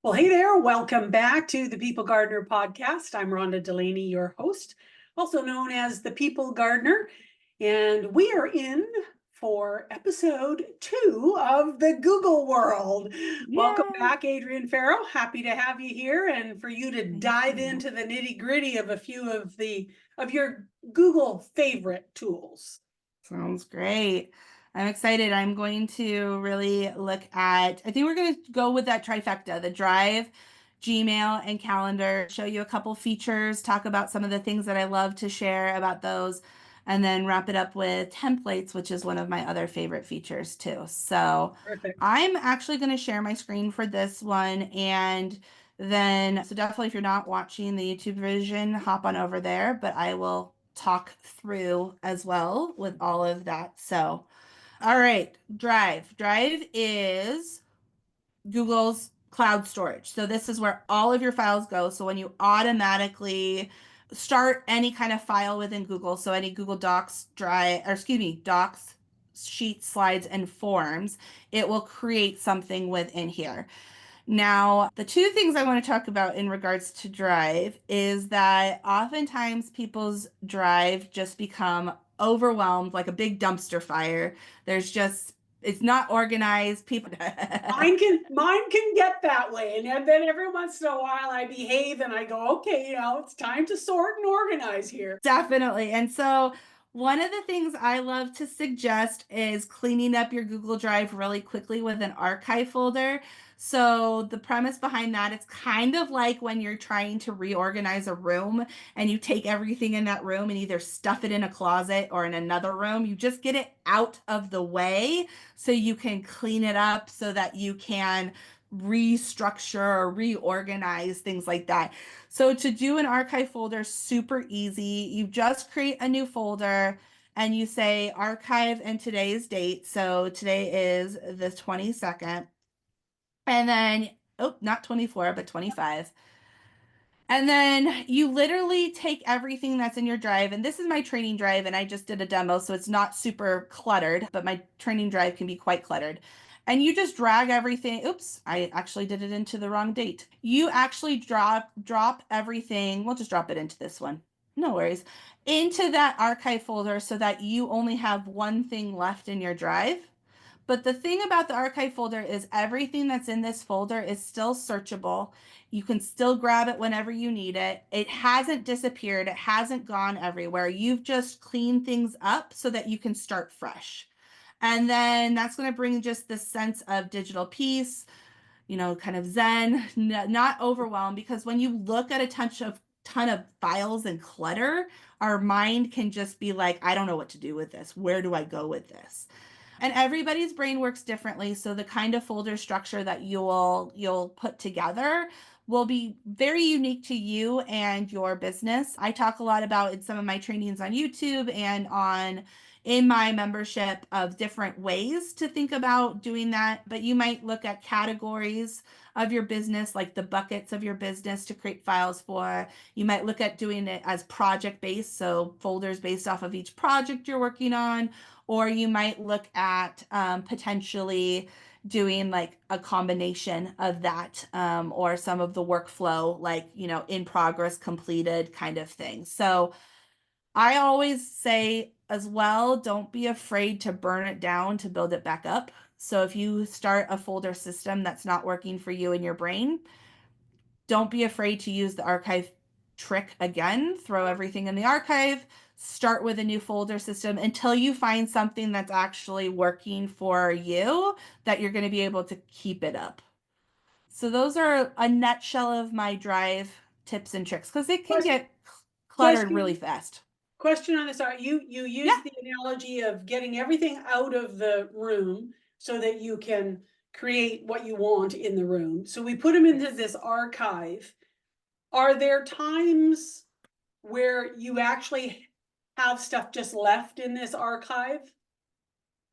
Well, hey there. Welcome back to the People Gardener podcast. I'm Rhonda Delaney, your host, also known as the People Gardener. And we are in for episode 2 of the Google world. Welcome Yay! back, Adrienne Farrow. Happy to have you here and for you to Thank dive you. into the nitty-gritty of a few of your Google favorite tools. Sounds great. I'm excited. I'm going to really look at, I think we're going to go with that trifecta, the Drive, Gmail, and Calendar, show you a couple features, talk about some of the things that I love to share about those, and then wrap it up with templates, which is one of my other favorite features too. So Perfect. I'm actually going to share my screen for this one. And then, so definitely if you're not watching the YouTube version, hop on over there, but I will talk through as well with all of that. So, all right, Drive. Drive is Google's cloud storage. So this is where all of your files go. So when you automatically start any kind of file within Google, so any Google Docs, Drive, or excuse me, Docs, Sheets, Slides, and Forms, it will create something within here. Now, the two things I want to talk about in regards to Drive is that oftentimes people's Drive just become overwhelmed like a big dumpster fire. There's just, it's not organized. People. Mine can get that way. And then every once in a while I behave and I go, okay, it's time to sort and organize here. Definitely. And so one of the things I love to suggest is cleaning up your Google Drive really quickly with an archive folder. So the premise behind that, it's kind of like when you're trying to reorganize a room and you take everything in that room and either stuff it in a closet or in another room. You just get it out of the way so you can clean it up so that you can restructure or reorganize things like that. So to do an archive folder, super easy. You just create a new folder and you say archive and today's date. So today is the 22nd. And then, oh, not 24, but 25. And then you literally take everything that's in your drive, and this is my training drive, and I just did a demo, so it's not super cluttered, but my training drive can be quite cluttered. And you just drag everything. Oops, I actually did it into the wrong date. You actually drop everything. We'll just drop it into this one. No worries. Into that archive folder so that you only have one thing left in your drive. But the thing about the archive folder is everything that's in this folder is still searchable. You can still grab it whenever you need it. It hasn't disappeared. It hasn't gone everywhere. You've just cleaned things up so that you can start fresh. And then that's going to bring just this sense of digital peace, kind of zen, not overwhelmed, because when you look at a ton of files and clutter, our mind can just be like, I don't know what to do with this. Where do I go with this? And everybody's brain works differently, so the kind of folder structure that you'll put together will be very unique to you and your business. I talk a lot about in some of my trainings on YouTube and on in my membership of different ways to think about doing that, but you might look at categories of your business, like the buckets of your business to create files for. You might look at doing it as project based, so folders based off of each project you're working on, or you might look at potentially doing like a combination of that, or some of the workflow, like, in progress, completed kind of thing. So I always say as well, don't be afraid to burn it down to build it back up. So if you start a folder system that's not working for you in your brain, don't be afraid to use the archive trick again. Throw everything in the archive, start with a new folder system until you find something that's actually working for you that you're going to be able to keep it up. So those are a nutshell of my drive tips and tricks because it can Question, get cluttered really question, fast. question on this. You Yeah. use the analogy of getting everything out of the room so that you can create what you want in the room. So we put them into Yes. this archive. Are there times where you actually have stuff just left in this archive?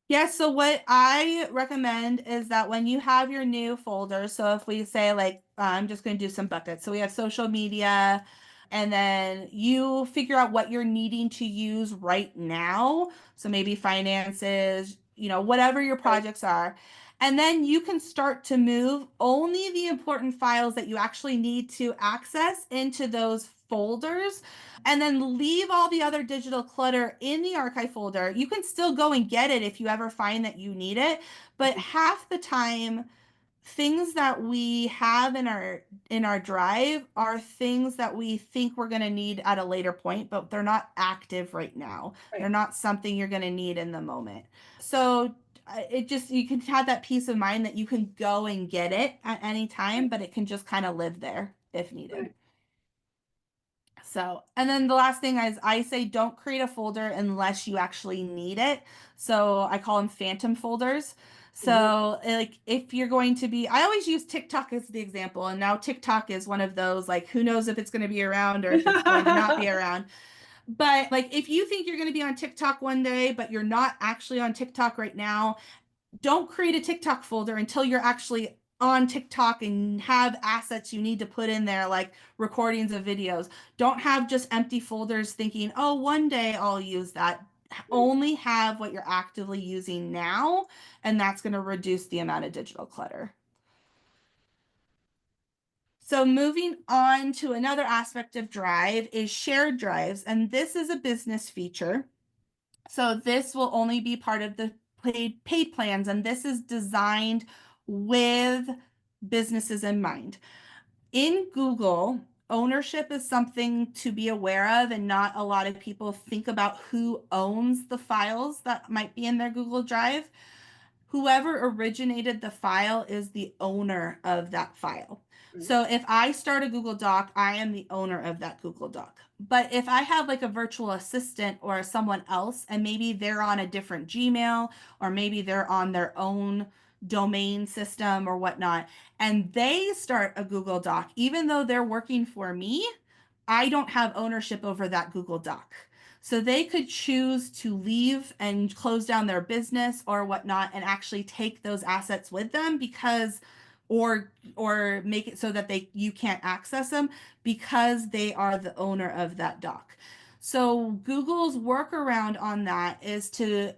Yeah, so what I recommend is that when you have your new folder, so if we say like, I'm just going to do some buckets. So we have social media, and then you figure out what you're needing to use right now. So maybe finances, whatever your Right. projects are. And then you can start to move only the important files that you actually need to access into those folders, and then leave all the other digital clutter in the archive folder. You can still go and get it if you ever find that you need it, but half the time things that we have in our drive are things that we think we're going to need at a later point, but they're not active right now. Right. They're not something you're going to need in the moment. So it just, you can have that peace of mind that you can go and get it at any time, but it can just kind of live there if needed. Right. So, and then the last thing is I say don't create a folder unless you actually need it. So I call them phantom folders. So like if you're going to be, I always use TikTok as the example. And now TikTok is one of those, like, who knows if it's going to be around or if it's going to not be around. But like if you think you're going to be on TikTok one day, but you're not actually on TikTok right now, don't create a TikTok folder until you're actually on TikTok and have assets you need to put in there, like recordings of videos. Don't have just empty folders thinking, oh, one day I'll use that. Only have what you're actively using now, and that's going to reduce the amount of digital clutter. So moving on to another aspect of Drive is shared drives, and this is a business feature. So this will only be part of the paid plans, and this is designed with businesses in mind. In Google, ownership is something to be aware of, and not a lot of people think about who owns the files that might be in their Google Drive. Whoever originated the file is the owner of that file. So if I start a Google Doc, I am the owner of that Google Doc. But if I have like a virtual assistant or someone else, and maybe they're on a different Gmail, or maybe they're on their own domain system or whatnot, and they start a Google Doc, even though they're working for me, I don't have ownership over that Google Doc. So they could choose to leave and close down their business or whatnot and actually take those assets with them, because or make it so that you can't access them because they are the owner of that doc. So Google's workaround on that is to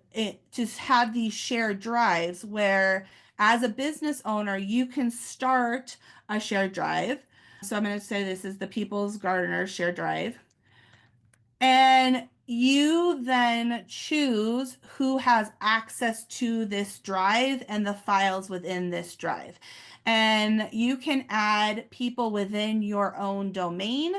have these shared drives where, as a business owner, you can start a shared drive. So I'm going to say this is the People's Gardener shared drive. And you then choose who has access to this drive and the files within this drive. And you can add people within your own domain,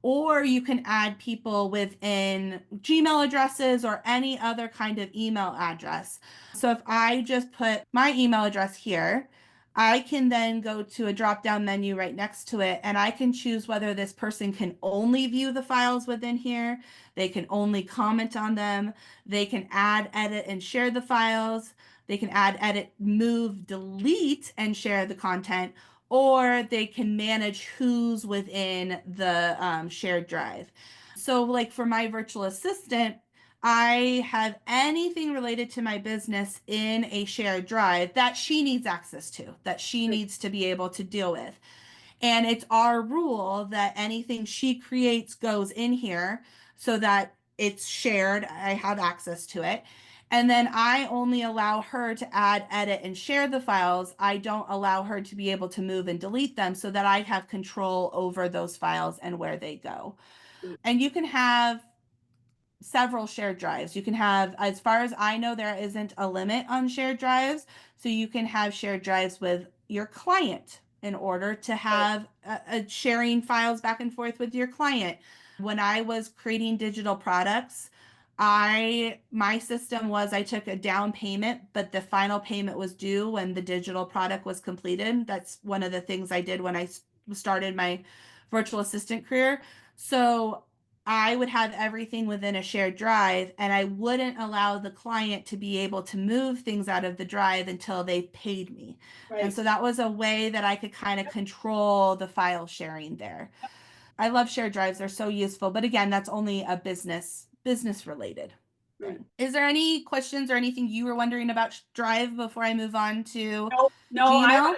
or you can add people within Gmail addresses or any other kind of email address. So if I just put my email address here, I can then go to a drop-down menu right next to it, and I can choose whether this person can only view the files within here, they can only comment on them, they can add, edit, and share the files, they can add, edit, move, delete, and share the content, or they can manage who's within the shared drive. So like for my virtual assistant, I have anything related to my business in a shared drive that she needs access to, that she needs to be able to deal with. And it's our rule that anything she creates goes in here so that it's shared. I have access to it. And then I only allow her to add, edit, and share the files. I don't allow her to be able to move and delete them, so that I have control over those files and where they go. And you can have several shared drives. You can have, as far as I know, there isn't a limit on shared drives. So you can have shared drives with your client in order to have sharing files back and forth with your client. When I was creating digital products, my system was I took a down payment, but the final payment was due when the digital product was completed. That's one of the things I did when I started my virtual assistant career. So I would have everything within a shared drive, and I wouldn't allow the client to be able to move things out of the drive until they paid me. Right. And so that was a way that I could kind of control the file sharing there. I love shared drives. They're so useful. But again, that's only a business related thing. Is there any questions or anything you were wondering about Drive before I move on to No, Gmail?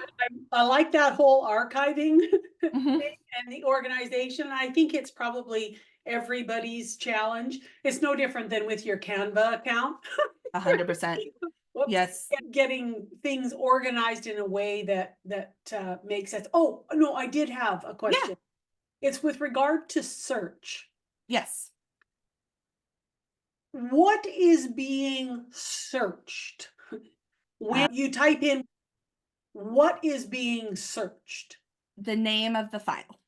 I like that whole archiving Mhm. thing and the organization. I think it's probably everybody's challenge. It's no different than with your Canva account. 100%. Whoops. Yes. Getting things organized in a way that makes sense. Oh, no, I did have a Yeah. question. It's with regard to search. Yes. What is being searched? When you type in, what is being searched? The name of the file.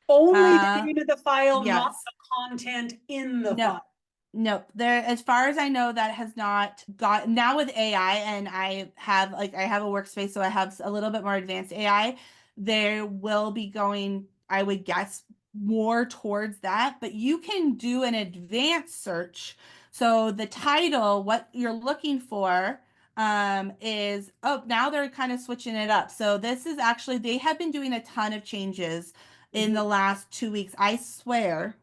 Only the name of the file, not Yes. the content in the No. file. Nope. There, as far as I know, that has not got now with AI, and I have a workspace, so I have a little bit more advanced AI. There will be going, I would guess, more towards that, but you can do an advanced search. So the title, what you're looking for, is, oh, now they're kind of switching it up. So this is actually, they have been doing a ton of changes in the last 2 weeks. I swear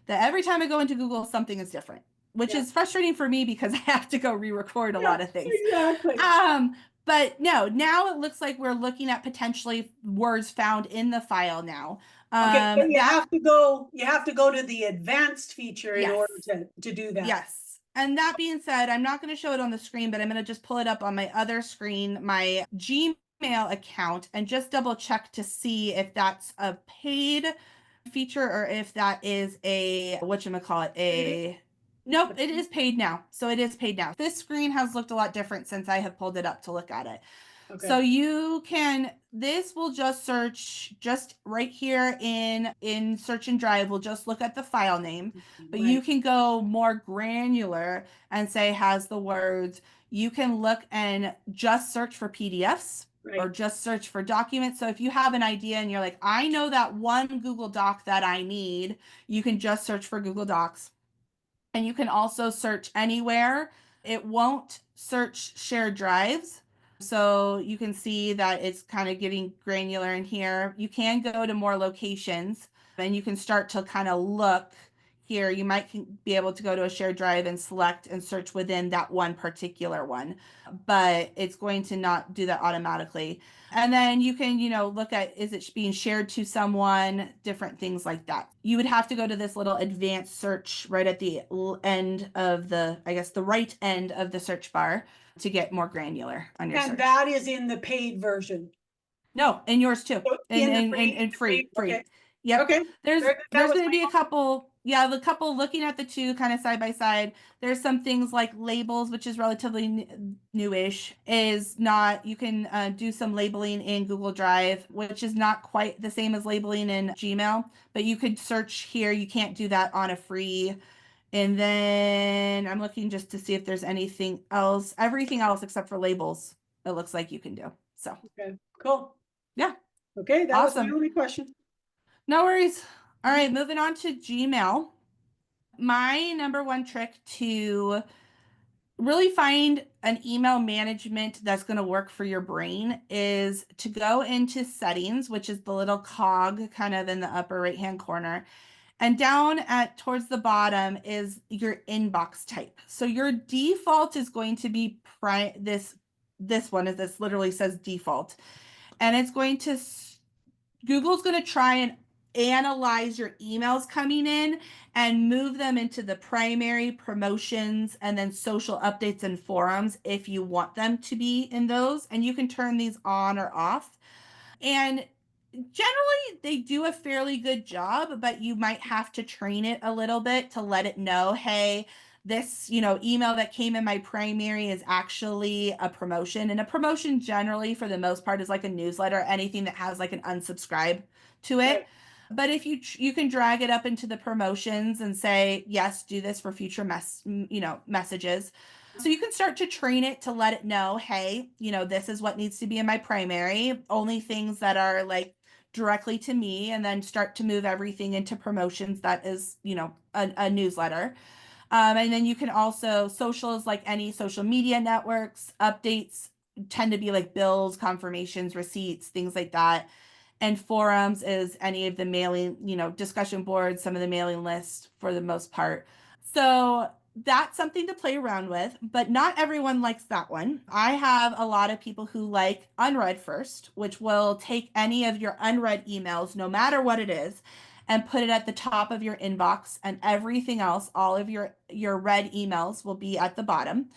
that every time I go into Google, something is different, which Yeah. is frustrating for me because I have to go re-record a Yeah, lot of things. exactly. But no, now it looks like we're looking at potentially words found in the file now. Okay, but you That have to go to the advanced feature in yes, order to do that. yes. And that being said, I'm not going to show it on the screen, but I'm going to just pull it up on my other screen, my Gmail account, and just double check to see if that's a paid feature or if that is a whatchamacallit, a nope, it is paid now. So it is paid now. This screen has looked a lot different since I have pulled it up to look at it. So Okay. you can, this will just search just right here in search and drive. We'll just look at the file name, but you Right. can go more granular and say has the words. You can look and just search for PDFs or Right. just search for documents. So if you have an idea and you're like, I know that one Google Doc that I need, you can just search for Google Docs. And you can also search anywhere. It won't search shared drives. So you can see that it's kind of getting granular in here. You can go to more locations and you can start to kind of look here. You might be able to go to a shared drive and select and search within that one particular one, but it's going to not do that automatically. And then you can, look at, is it being shared to someone, different things like that. You would have to go to this little advanced search right at the end of I guess the right end of the search bar to get more granular on your And search. that is in the paid version. No, and yours too. So And in the and and, free, and free, free. okay. Yep. Okay. There's Very good. That there's was going to my be a couple, yeah, the couple looking at the two kind of side by side. There's some things like labels, which is relatively newish. Is not you can do some labeling in Google Drive, which is not quite the same as labeling in Gmail, but you could search here. You can't do that on a free. And then I'm looking just to see if there's anything else. Everything else except for labels, it looks like you can do. So Okay, cool. yeah. Okay, that was my Awesome. only question. No worries. All right, moving on to Gmail. My number one trick to really find an email management that's going to work for your brain is to go into settings, which is the little cog kind of in the upper right hand corner. And down at towards the bottom is your inbox type. So your default is going to be this one is this literally says default. And it's going to Google's going to try and analyze your emails coming in and move them into the primary promotions and then social updates and forums if you want them to be in those. And you can turn these on or off. And generally, they do a fairly good job, but you might have to train it a little bit to let it know, hey, this, email that came in my primary is actually a promotion. And a promotion generally, for the most part, is like a newsletter, anything that has like an unsubscribe to it. Right. But if you can drag it up into the promotions and say, yes, do this for future messages. So you can start to train it to let it know, hey, this is what needs to be in my primary, only things that are like directly to me, and then start to move everything into promotions that is, a newsletter. And then you can also socials, like any social media networks, updates tend to be like bills, confirmations, receipts, things like that. And forums is any of the mailing, discussion boards, some of the mailing lists for the most part. So that's something to play around with, but not everyone likes that one. I have a lot of people who like unread first, which will take any of your unread emails, no matter what it is, and put it at the top of your inbox, and everything else, all of your read emails will be at the bottom.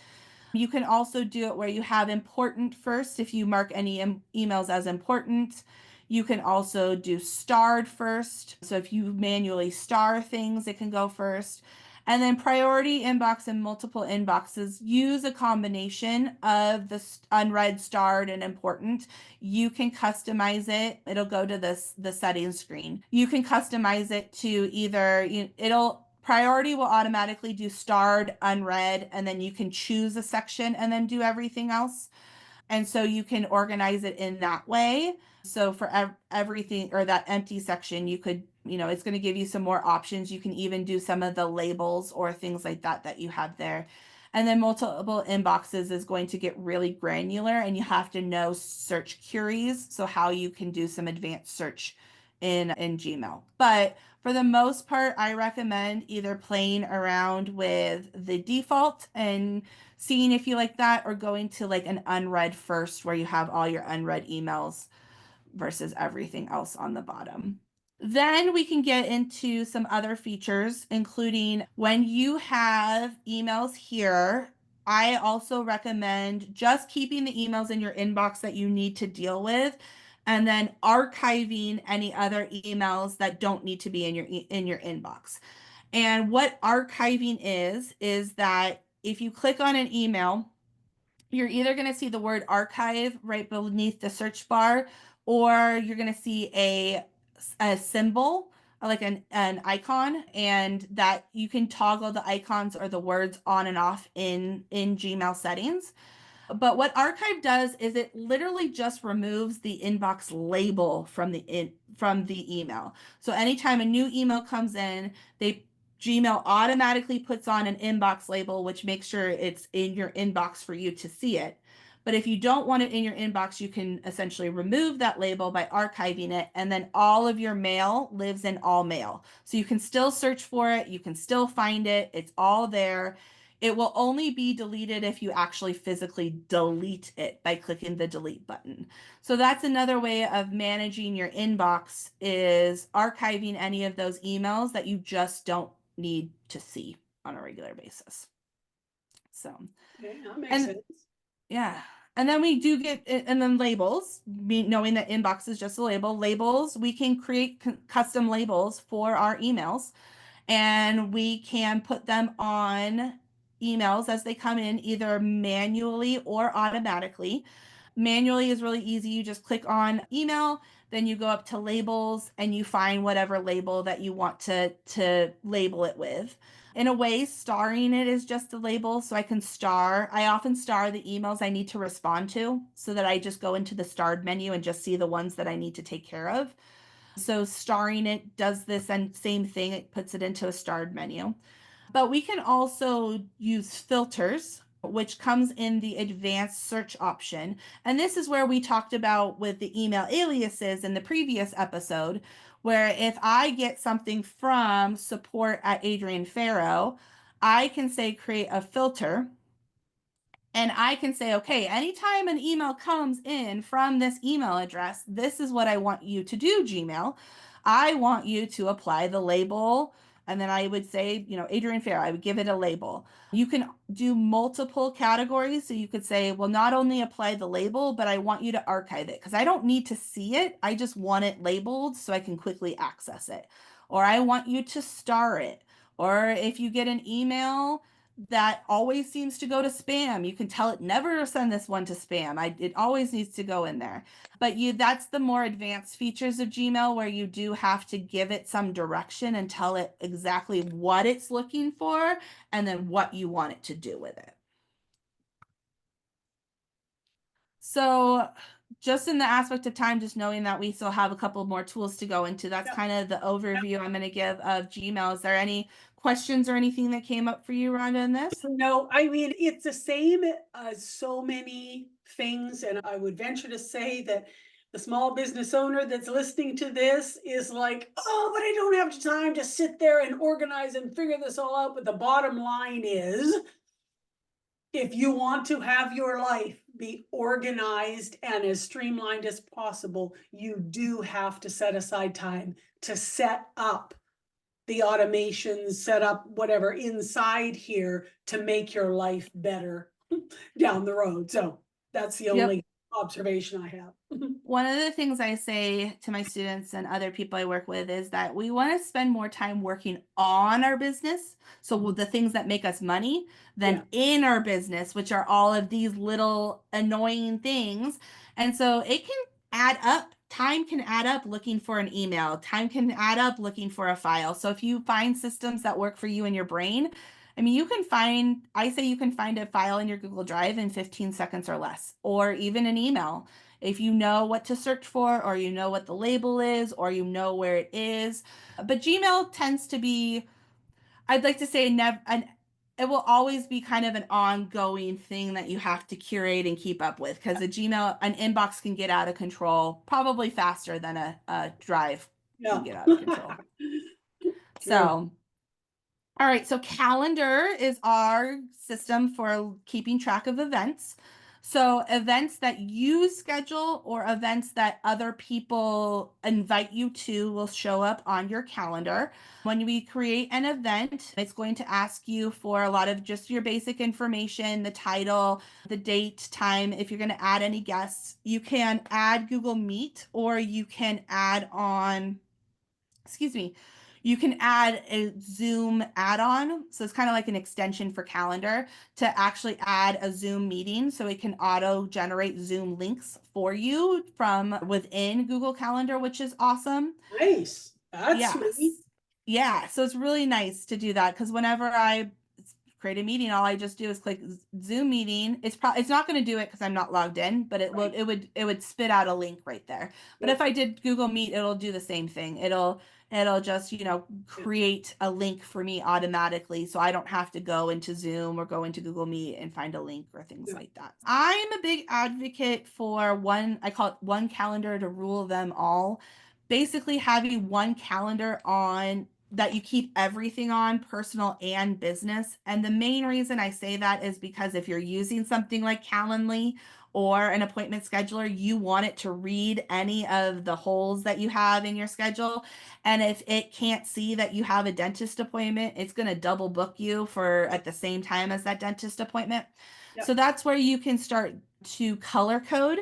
You can also do it where you have important first if you mark any emails as important. You can also do starred first. So if you manually star things, it can go first. And then priority inbox and multiple inboxes use a combination of the unread, starred, and important. You can customize it. It'll go to the settings screen. You can customize it to either it'll priority will automatically do starred, unread, and then you can choose a section and then do everything else. And so you can organize it in that way. So for everything or that empty section, you could, it's going to give you some more options. You can even do some of the labels or things like that that you have there. And then multiple inboxes is going to get really granular and you have to know search queries. So how you can do some advanced search in Gmail. But for the most part, I recommend either playing around with the default and seeing if you like that, or going to like an unread first where you have all your unread emails versus everything else on the bottom. Then we can get into some other features, including when you have emails here, I also recommend just keeping the emails in your inbox that you need to deal with, and then archiving any other emails that don't need to be in your inbox. And what archiving is that if you click on an email, you're either going to see the word archive right beneath the search bar, or you're going to see a symbol like an icon, and that you can toggle the icons or the words on and off in Gmail settings. But what archive does is it literally just removes the inbox label from the email. So anytime a new email comes in, Gmail automatically puts on an inbox label, which makes sure it's in your inbox for you to see it. But if you don't want it in your inbox, you can essentially remove that label by archiving it, and then all of your mail lives in all mail. So you can still search for it, you can still find it, it's all there. It will only be deleted if you actually physically delete it by clicking the delete button. So that's another way of managing your inbox, is archiving any of those emails that you just don't need to see on a regular basis. So, Okay, that makes sense. Yeah. And then we do get, and then labels, knowing that inbox is just a label. Labels, we can create custom labels for our emails, and we can put them on emails as they come in, either manually or automatically. Manually is really easy. You just click on email, then you go up to labels and you find whatever label that you want to label it with. In a way, starring it is just a label. So I often star the emails I need to respond to, so that I just go into the starred menu and just see the ones that I need to take care of. So starring it does this and same thing, it puts it into a starred menu. But we can also use filters, which comes in the advanced search option. And this is where we talked about with the email aliases in the previous episode, where if I get something from support@Adrienne Farrow, I can say create a filter. And I can say, okay, anytime an email comes in from this email address, this is what I want you to do, Gmail. I want you to apply the label. And then I would say, Adrienne Farrow, I would give it a label. You can do multiple categories. So you could say, well, not only apply the label, but I want you to archive it because I don't need to see it. I just want it labeled so I can quickly access it. Or I want you to star it. Or if you get an email that always seems to go to spam, you can tell it never send this one to spam. It always needs to go in there. But that's the more advanced features of Gmail, where you do have to give it some direction and tell it exactly what it's looking for and then what you want it to do with it. So just in the aspect of time, just knowing that we still have a couple more tools to go into, that's kind of the overview I'm going to give of Gmail. Is there any questions or anything that came up for you, Rhonda, in this? No, I mean, it's the same as so many things, and I would venture to say that the small business owner that's listening to this is like, oh, but I don't have time to sit there and organize and figure this all out. But the bottom line is, if you want to have your life be organized and as streamlined as possible, you do have to set aside time to set up the automations, set up whatever inside here to make your life better down the road. So that's the Yep. only observation I have. One of the things I say to my students and other people I work with is that we want to spend more time working on our business. So the things that make us money Yeah, than in our business, which are all of these little annoying things. And so it can add up. Time can add up looking for an email. Time can add up looking for a file. So if you find systems that work for you in your brain, I mean, I say you can find a file in your Google Drive in 15 seconds or less, or even an email if you know what to search for, or you know what the label is, or you know where it is. But Gmail tends to be, I'd like to say, never, it will always be kind of an ongoing thing that you have to curate and keep up with because an inbox can get out of control probably faster than a drive can yeah. get out of control. True. So, all right, so calendar is our system for keeping track of events. So events that you schedule or events that other people invite you to will show up on your calendar. When we create an event, it's going to ask you for a lot of just your basic information, the title, the date, time. If you're going to add any guests, you can add Google Meet or you can add on, excuse me, you can add a Zoom add-on. So it's kind of like an extension for calendar to actually add a Zoom meeting. So it can auto generate Zoom links for you from within Google Calendar, which is awesome. Nice. That's sweet. Yes. Yeah. So it's really nice to do that because whenever I create a meeting, all I just do is click Zoom meeting. It's not going to do it because I'm not logged in, but Right. it would spit out a link right there. But Yep. if I did Google Meet, it'll do the same thing. It'll just, Yeah. create a link for me automatically so I don't have to go into Zoom or go into Google Meet and find a link or things Yeah. like that. I'm a big advocate for I call it one calendar to rule them all. Basically having one calendar on that you keep everything on, personal and business. And the main reason I say that is because if you're using something like Calendly or an appointment scheduler, you want it to read any of the holes that you have in your schedule. And if it can't see that you have a dentist appointment, it's going to double book you for at the same time as that dentist appointment. Yeah. So that's where you can start to color code.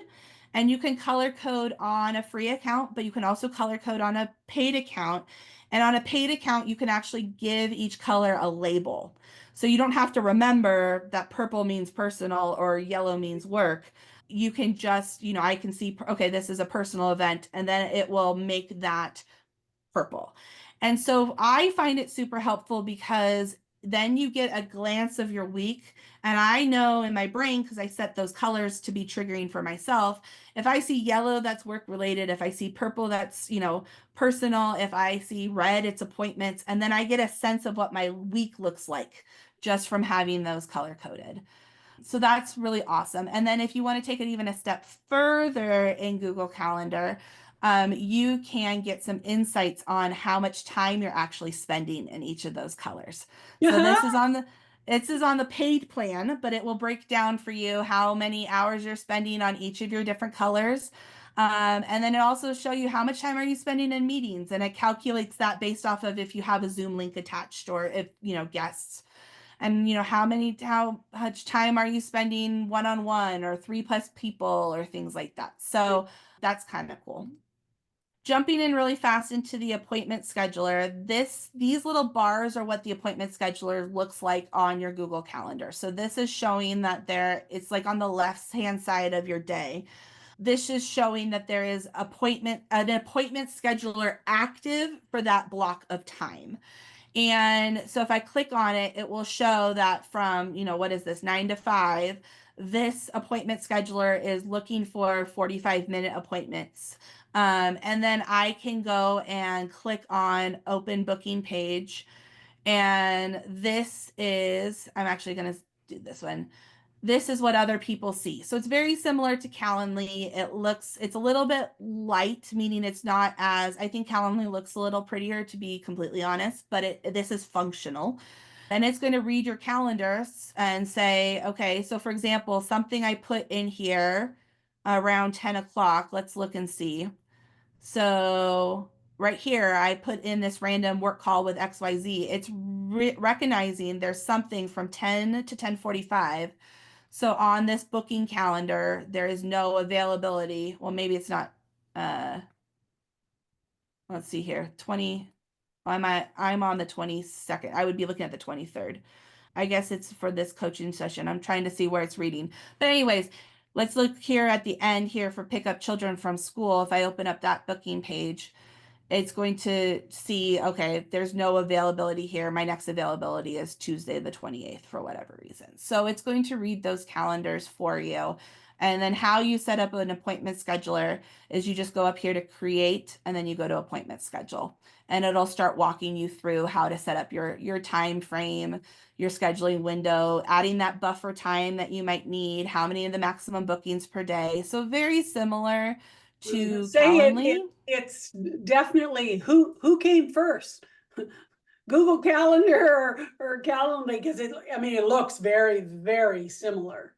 And you can color code on a free account, but you can also color code on a paid account. And on a paid account, you can actually give each color a label. So you don't have to remember that purple means personal or yellow means work. You can just, I can see, okay, this is a personal event, and then it will make that purple. And so I find it super helpful because then you get a glance of your week. And I know in my brain, because I set those colors to be triggering for myself, if I see yellow, that's work related. If I see purple, that's, personal. If I see red, it's appointments. And then I get a sense of what my week looks like just from having those color coded. So that's really awesome. And then if you want to take it even a step further in Google Calendar, you can get some insights on how much time you're actually spending in each of those colors. So Yeah. this is on the paid plan, but it will break down for you how many hours you're spending on each of your different colors. And then it also show you how much time are you spending in meetings, and it calculates that based off of if you have a Zoom link attached or if, guests. And how much time are you spending one-on-one or 3+ people or things like that. So that's kind of cool. Jumping in really fast into the appointment scheduler, these little bars are what the appointment scheduler looks like on your Google Calendar. So this is showing that it's like on the left hand side of your day. This is showing that there is an appointment scheduler active for that block of time. And so if I click on it, it will show that from, what is this, 9 to 5, this appointment scheduler is looking for 45-minute appointments. And then I can go and click on open booking page. And I'm actually going to do this one. This is what other people see. So it's very similar to Calendly. It's a little bit light, meaning it's not as, I think Calendly looks a little prettier, to be completely honest, but this is functional. And it's going to read your calendars and say, okay, so for example, something I put in here around 10 o'clock, let's look and see. So right here, I put in this random work call with XYZ. It's recognizing there's something from 10 to 10:45. So on this booking calendar, there is no availability. Well, maybe it's not, uh, let's see here, 20, I'm on the 22nd. I would be looking at the 23rd. I guess it's for this coaching session. I'm trying to see where it's reading. But anyways, let's look here at the end here for pick up children from school. If I open up that booking page, it's going to see, okay, there's no availability here. My next availability is Tuesday the 28th for whatever reason. So it's going to read those calendars for you. And then how you set up an appointment scheduler is you just go up here to create and then you go to appointment schedule. And it'll start walking you through how to set up your time frame, your scheduling window, adding that buffer time that you might need, how many of the maximum bookings per day. So very similar to Say Calendly. it's definitely who came first, Google Calendar or Calendly, because I mean, it looks very, very similar.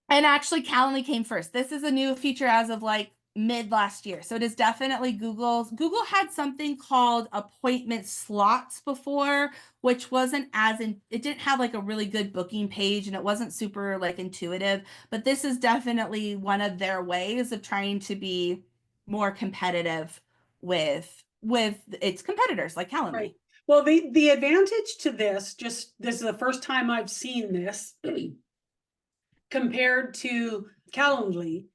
And actually, Calendly came first. This is a new feature as of like mid last year. So it is definitely Google's. Google had something called appointment slots before, which wasn't as in, it didn't have like a really good booking page and it wasn't super like intuitive. But this is definitely one of their ways of trying to be more competitive with its competitors like Calendly. Right. Well, the advantage to this is the first time I've seen this compared to Calendly,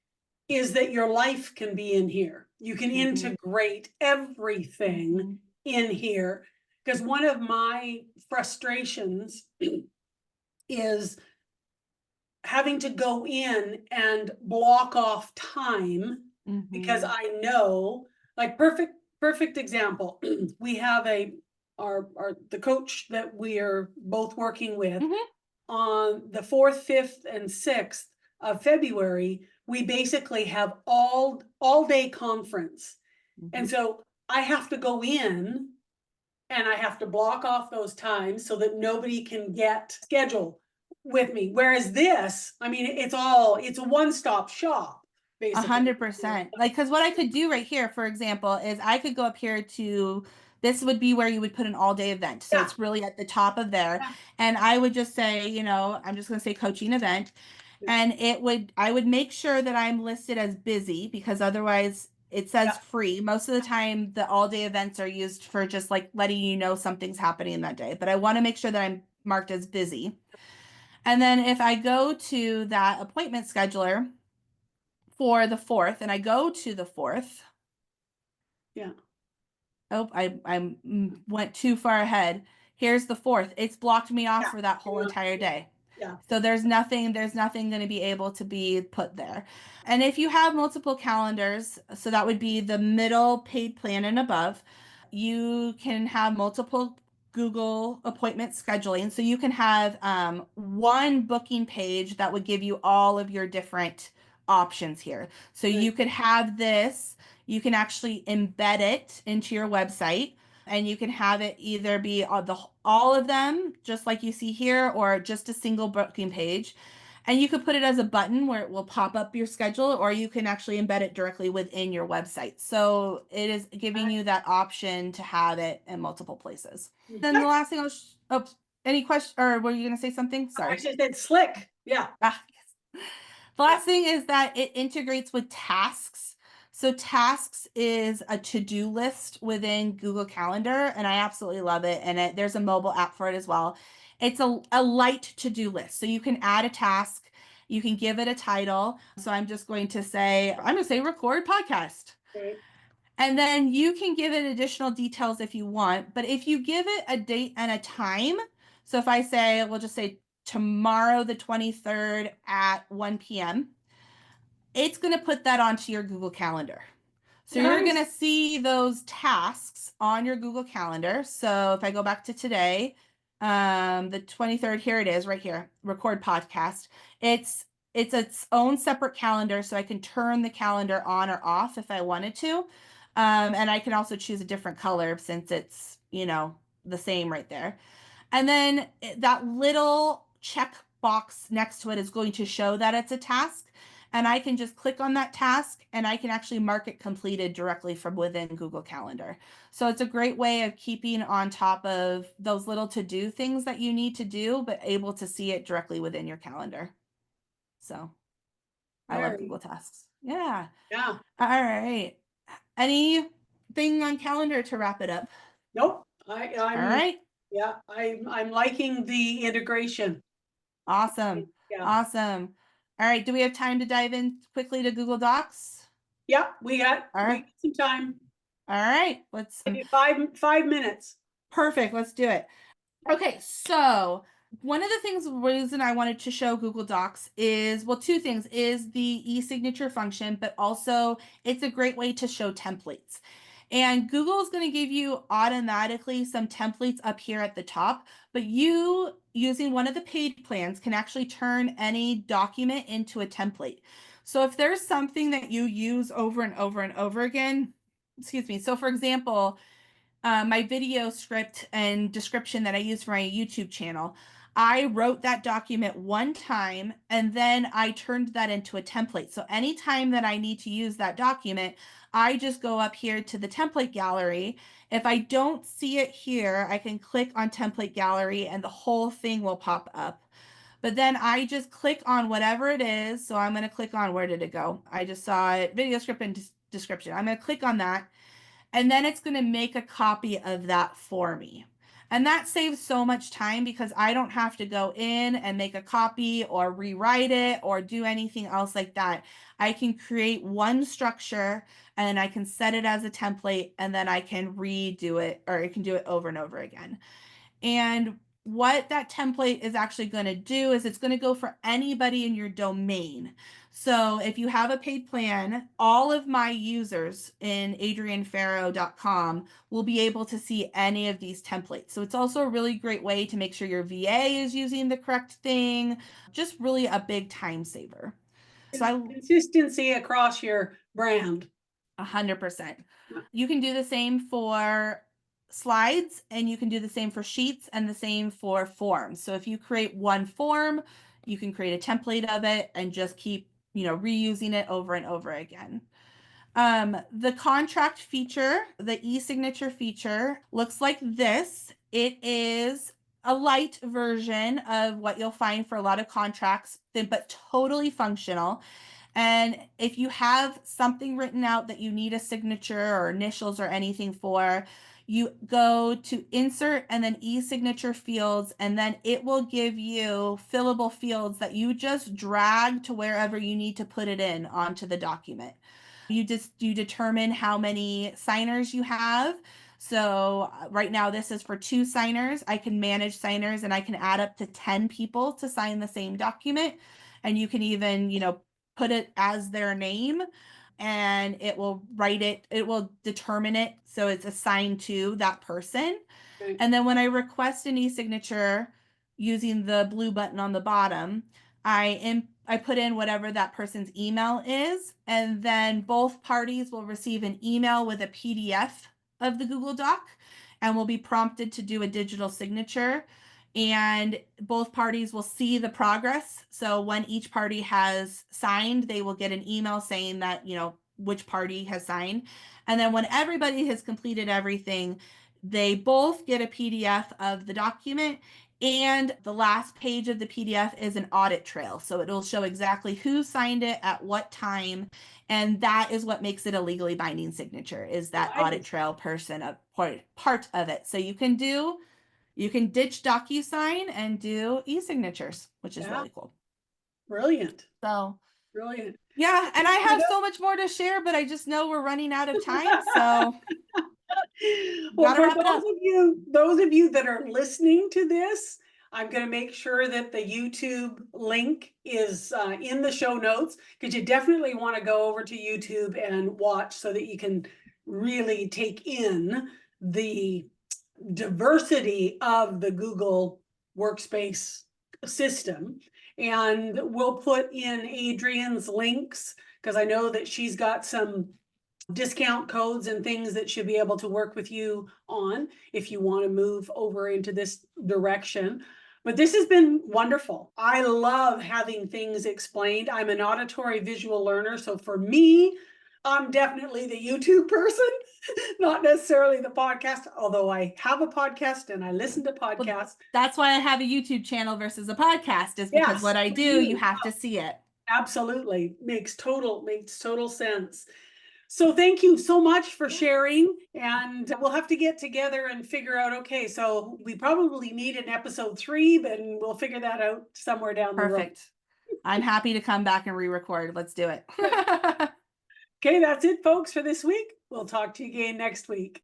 is that your life can be in here. You can integrate everything in here. Because one of my frustrations is having to go in and block off time because I know, like perfect example. We have the coach that we are both working with on the 4th, 5th, and 6th of February. We basically have all day conference. And so I have to go in and I have to block off those times so that nobody can get scheduled with me. Whereas this, I mean, it's a one-stop shop, basically. 100%. Like, because what I could do right here, for example, is I could go up here to, this would be where you would put an all-day event. So it's really at the top of there. And I would just say, you know, I'm just going to say coaching event. And I would make sure that I'm listed as busy because otherwise it says free. Most of the time, the all-day events are used for just like letting you know something's happening that day. But I want to make sure that I'm marked as busy. And then if I go to that appointment scheduler for the 4th and I go to the 4th. Yeah. Oh, I went too far ahead. Here's the 4th. It's blocked me off for that whole entire day. Yeah. So there's nothing going to be able to be put there. And if you have multiple calendars, so that would be the middle paid plan and above, you can have multiple Google appointment scheduling. So you can have one booking page that would give you all of your different options here. So you could have this, you can actually embed it into your website and you can have it either be all of them, just like you see here, or just a single booking page. And you could put it as a button where it will pop up your schedule, or you can actually embed it directly within your website. So it is giving you that option to have it in multiple places. Then the last thing any question, or were you going to say something? Sorry. I just said slick. Yeah. Yes. The last thing is that it integrates with tasks. So tasks is a to-do list within Google Calendar, and I absolutely love it. And there's a mobile app for it as well. It's a light to-do list. So you can add a task, you can give it a title. So I'm going to say record podcast. Okay. And then you can give it additional details if you want. But if you give it a date and a time, so if I say, we'll just say tomorrow, the 23rd at 1 p.m., it's going to put that onto your Google Calendar. So you're going to see those tasks on your Google Calendar. So if I go back to today, the 23rd, here it is right here, record podcast. It's its own separate calendar. So I can turn the calendar on or off if I wanted to. And I can also choose a different color since it's, the same right there. And then that little check box next to it is going to show that it's a task. And I can just click on that task and I can actually mark it completed directly from within Google Calendar. So it's a great way of keeping on top of those little to-do things that you need to do, but able to see it directly within your calendar. So I love Google Tasks. Yeah. Yeah. All right. Anything on calendar to wrap it up? Nope. All right. Yeah, I'm liking the integration. Awesome. Yeah. Awesome. All right. Do we have time to dive in quickly to Google Docs? Yeah, All we got right. some time. All right. Let's Maybe 5 minutes. perfect. Let's do it. Okay, so one of the reason I wanted to show Google Docs is, well, two things, is the e-signature function, but also it's a great way to show templates. And Google is going to give you automatically some templates up here at the top, but you, using one of the paid plans, can actually turn any document into a template. So if there's something that you use over and over and over again, excuse me. So for example, my video script and description that I use for my YouTube channel, I wrote that document one time and then I turned that into a template. So anytime that I need to use that document, I just go up here to the template gallery. If I don't see it here, I can click on template gallery and the whole thing will pop up. But then I just click on whatever it is. So I'm going to click on, where did it go? I just saw it, video script and description. I'm going to click on that. And then it's going to make a copy of that for me. And that saves so much time because I don't have to go in and make a copy or rewrite it or do anything else like that. I can create one structure and I can set it as a template and then I can redo it, or I can do it over and over again. And what that template is actually going to do is it's going to go for anybody in your domain. So if you have a paid plan, all of my users in adriennefarrow.com will be able to see any of these templates. So it's also a really great way to make sure your VA is using the correct thing. Just really a big time saver. So Consistency across your brand. 100%. You can do the same for slides and you can do the same for sheets and the same for forms. So if you create one form, you can create a template of it and just keep, reusing it over and over again. The contract feature, the e-signature feature, looks like this. It is a light version of what you'll find for a lot of contracts, but totally functional. And if you have something written out that you need a signature or initials or anything for, you go to insert and then e-signature fields, and then it will give you fillable fields that you just drag to wherever you need to put it in onto the document. You determine how many signers you have. So right now this is for 2 signers. I can manage signers and I can add up to 10 people to sign the same document. And you can even, put it as their name and it will it will determine it so it's assigned to that person. Okay. And then when I request an e-signature using the blue button on the bottom, I put in whatever that person's email is, and then both parties will receive an email with a PDF of the Google Doc and will be prompted to do a digital signature. And both parties will see the progress. So when each party has signed, they will get an email saying that, which party has signed. And then when everybody has completed everything, they both get a PDF of the document, and the last page of the PDF is an audit trail. So it'll show exactly who signed it at what time. And that is what makes it a legally binding signature, is that audit trail part of it. So you can ditch DocuSign and do e-signatures, which is really cool. Brilliant. So brilliant. Yeah, and I have so much more to share, but I just know we're running out of time. So well, for those of you that are listening to this, I'm going to make sure that the YouTube link is in the show notes, because you definitely want to go over to YouTube and watch so that you can really take in the diversity of the Google Workspace system. And we'll put in Adrienne's links, because I know that she's got some discount codes and things that should be able to work with you on if you want to move over into this direction. But this has been wonderful. I love having things explained. I'm an auditory visual learner, so for me, I'm definitely the YouTube person, not necessarily the podcast, although I have a podcast and I listen to podcasts. Well, that's why I have a YouTube channel versus a podcast, is because what I do, you have to see it. Absolutely. Makes total sense. So thank you so much for sharing, and we'll have to get together and figure out, okay, so we probably need an episode 3, but we'll figure that out somewhere down the road. Perfect. I'm happy to come back and re-record. Let's do it. Okay, that's it, folks, for this week. We'll talk to you again next week.